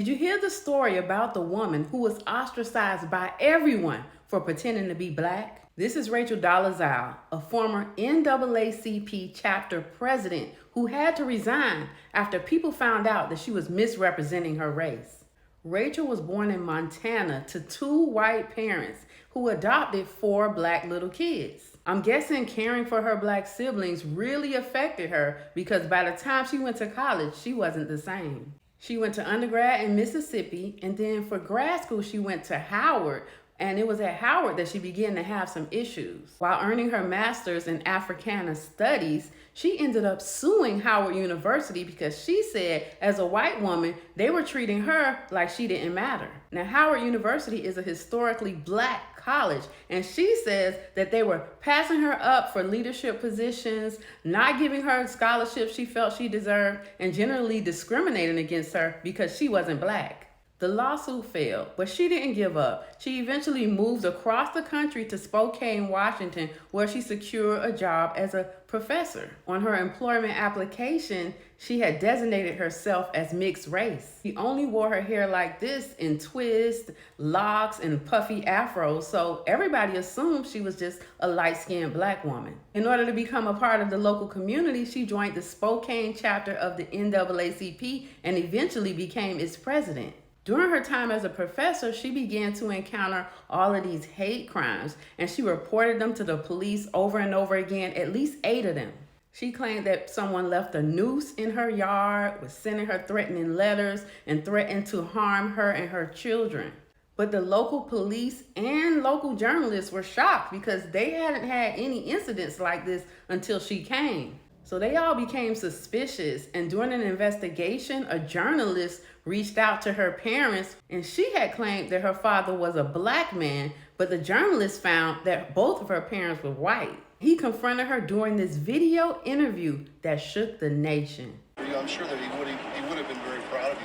Did you hear the story about the woman who was ostracized by everyone for pretending to be black? This is Rachel Dolezal, a former NAACP chapter president who had to resign after people found out that she was misrepresenting her race. Rachel was born in Montana to two white parents who adopted four black little kids. I'm guessing caring for her black siblings really affected her because by the time she went to college, she wasn't the same. She went to undergrad in Mississippi, and then for grad school, she went to Howard, and it was at Howard that she began to have some issues. While earning her master's in Africana Studies, she ended up suing Howard University because she said, as a white woman, they were treating her like she didn't matter. Now, Howard University is a historically black college, and she says that they were passing her up for leadership positions, not giving her scholarships she felt she deserved, and generally discriminating against her because she wasn't black. The lawsuit failed, but she didn't give up. She eventually moved across the country to Spokane, Washington, where she secured a job as a professor. On her employment application, she had designated herself as mixed race. She only wore her hair like this in twists, locks, and puffy afros, so everybody assumed she was just a light-skinned black woman. In order to become a part of the local community, she joined the Spokane chapter of the NAACP and eventually became its president. During her time as a professor, she began to encounter all of these hate crimes, and she reported them to the police over and over again, at least 8 of them. She claimed that someone left a noose in her yard, was sending her threatening letters, and threatened to harm her and her children. But the local police and local journalists were shocked because they hadn't had any incidents like this until she came. So they all became suspicious, and during an investigation, a journalist reached out to her parents, and she had claimed that her father was a black man, but the journalist found that both of her parents were white. He confronted her during this video interview that shook the nation. I'm sure that he would have been very proud of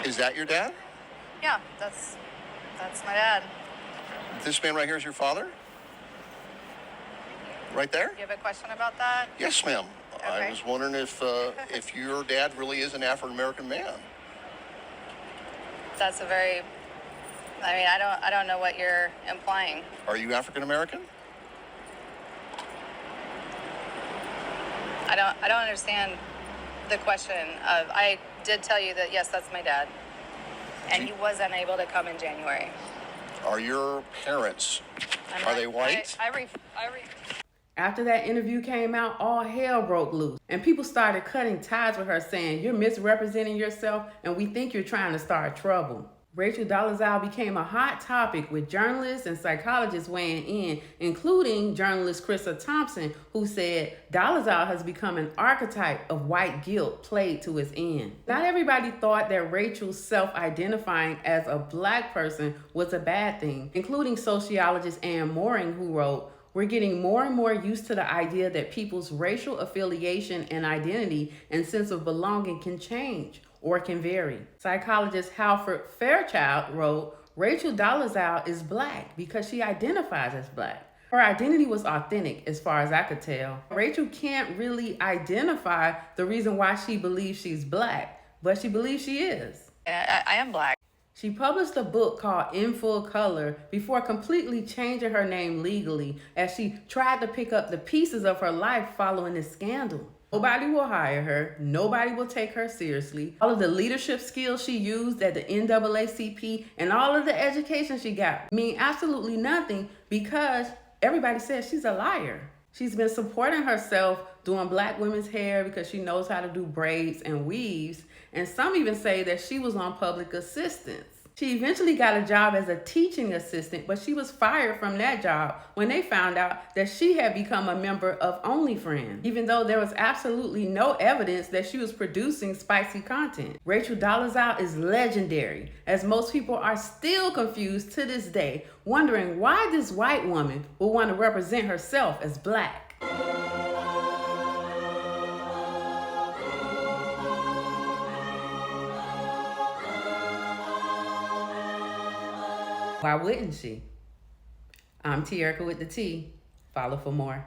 you. Is that your dad? Yeah, that's my dad. This man right here is your father? Right there? You have a question about that? Yes, ma'am. Okay. I was wondering if your dad really is an African-American man. That's a very, I don't know what you're implying. Are you African-American? I don't understand the question of, I did tell you that, yes, that's my dad. And he was unable to come in January. Are your parents, are they white? After that interview came out, all hell broke loose, and people started cutting ties with her, saying, "You're misrepresenting yourself, and we think you're trying to start trouble." Rachel Dolezal became a hot topic with journalists and psychologists weighing in, including journalist Krista Thompson, who said Dolezal has become an archetype of white guilt played to its end. Not everybody thought that Rachel's self-identifying as a black person was a bad thing, including sociologist Ann Moring, who wrote, "We're getting more and more used to the idea that people's racial affiliation and identity and sense of belonging can change or can vary." Psychologist Halford Fairchild wrote, "Rachel Dolezal is black because she identifies as black. Her identity was authentic as far as I could tell. Rachel can't really identify the reason why she believes she's black, but she believes she is." I am black. She published a book called In Full Color before completely changing her name legally as she tried to pick up the pieces of her life following this scandal. Nobody will hire her. Nobody will take her seriously. All of the leadership skills she used at the NAACP and all of the education she got mean absolutely nothing because everybody says she's a liar. She's been supporting herself doing black women's hair because she knows how to do braids and weaves, and some even say that she was on public assistance. She eventually got a job as a teaching assistant, but she was fired from that job when they found out that she had become a member of OnlyFriends, even though there was absolutely no evidence that she was producing spicy content. Rachel Dolezal is legendary, as most people are still confused to this day, wondering why this white woman would want to represent herself as black. Why wouldn't she? I'm Te-Erika with the T. Follow for more.